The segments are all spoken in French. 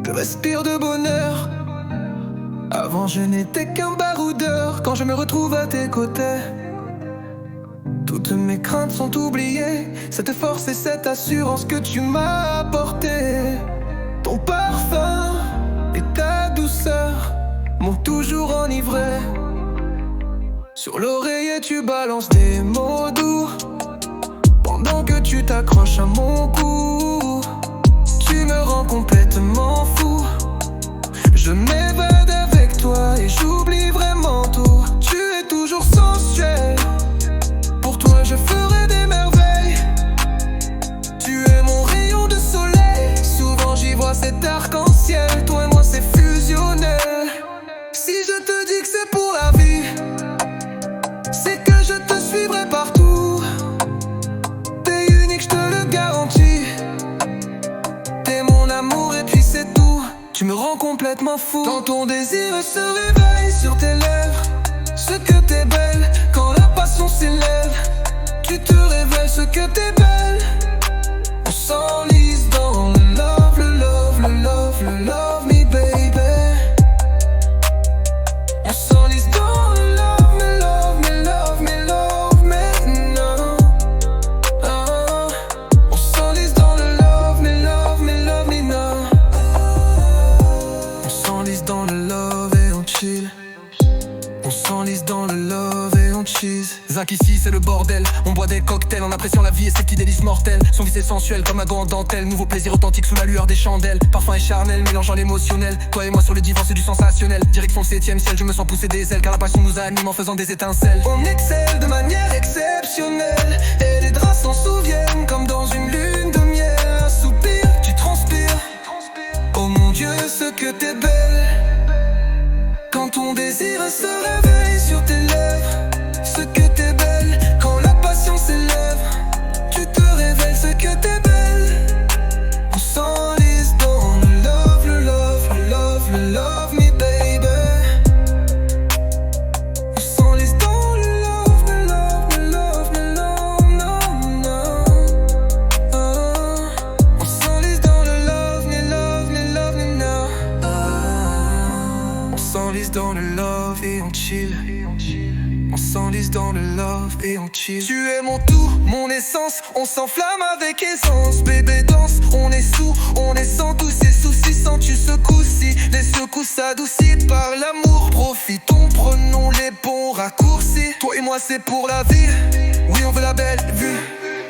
Je respire de bonheur. Avant je n'étais qu'un baroudeur. Quand je me retrouve à tes côtés, toutes mes craintes sont oubliées. Cette force et cette assurance que tu m'as apportée. Ton parfum et ta douceur m'ont toujours enivré. Sur l'oreiller tu balances des mots doux pendant que tu t'accroches à mon cou. Tu me rends complètement fou. Je m'évade avec toi et j'oublie vraiment tout. Tu es toujours sensuel. Pour toi je ferai des merveilles. Tu es mon rayon de soleil. Souvent j'y vois cet arc-en-ciel. Toi et moi c'est fusionnel. Si je te dis que c'est pour la vie, c'est que je te suivrai partout. T'es unique, je te le garantis. T'es mon amour et puis c'est tout. Tu me rends complètement fou. Quand ton désir se réveille sur tes lèvres, ce que t'es belle. Quand la passion s'élève, tu te révèles ce que t'es belle. On s'enlise dans le love, le love, le love, le love me baby. On s'enlise dans le love, me love, me love, me love maintenant. On s'enlise dans le love, me love, me love me now. On s'enlise dans le love et on chill. On s'enlise dans le love et on cheese. Zinc ici c'est le bordel. On boit des cocktails en appréciant la vie et ses petits délices mortels. Son vice est sensuel comme un gant en dentelle. Nouveau plaisir authentique sous la lueur des chandelles. Parfum et charnel mélangeant l'émotionnel. Toi et moi sur le divan c'est du sensationnel. Direction le 7ème ciel, je me sens pousser des ailes. Car la passion nous anime en faisant des étincelles. On excelle de manière exceptionnelle. Et les draps s'en souviennent comme dans une lune de miel. Un soupir, tu transpires. Oh mon Dieu ce que t'es belle. Quand ton désir se réveille sur tes lèvres, ce que t'es belle. Quand la passion s'élève, tu te révèles ce que t'es belle. On s'enlise dans le love, le love, le love, le love me baby. On s'enlise dans le love, le love, le love, le love, non, non. On s'enlise dans le love, me love, me love me now. On s'enlise dans le love et on chill. On s'enlise dans le love et on chill. Tu es mon tout, mon essence. On s'enflamme avec essence. Bébé danse, on est sous, on est sans tous ces soucis. Sans tu secousses, les secousses adoucies par l'amour. Profitons, prenons les bons raccourcis. Toi et moi c'est pour la vie. Oui on veut la belle vue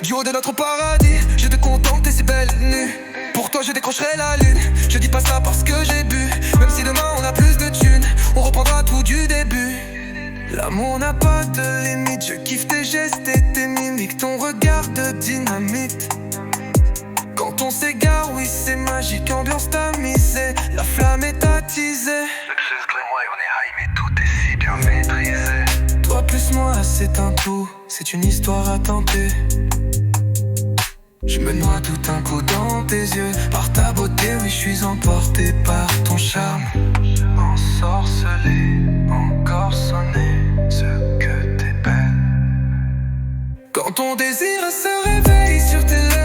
du haut de notre paradis. Je te contemple, t'es si belle nue. Pour toi je décrocherai la lune. Je dis pas ça parce que j'ai bu. Même si demain on a plus de thunes, on reprendra tout du début. L'amour n'a pas de limite. Je kiffe tes gestes et tes mimiques. Ton regard de dynamite. Quand on s'égare, oui c'est magique. Ambiance tamisée, la flamme est attisée. Excuse-moi, on est high mais tout est si bien maîtrisé. Toi plus moi c'est un tout. C'est une histoire à tenter. Je me noie tout un coup dans tes yeux. Par ta beauté, oui je suis emporté par ton charme. Ensorcelé, encore sonné, ce que t'es belle. Quand ton désir se réveille sur tes lèvres,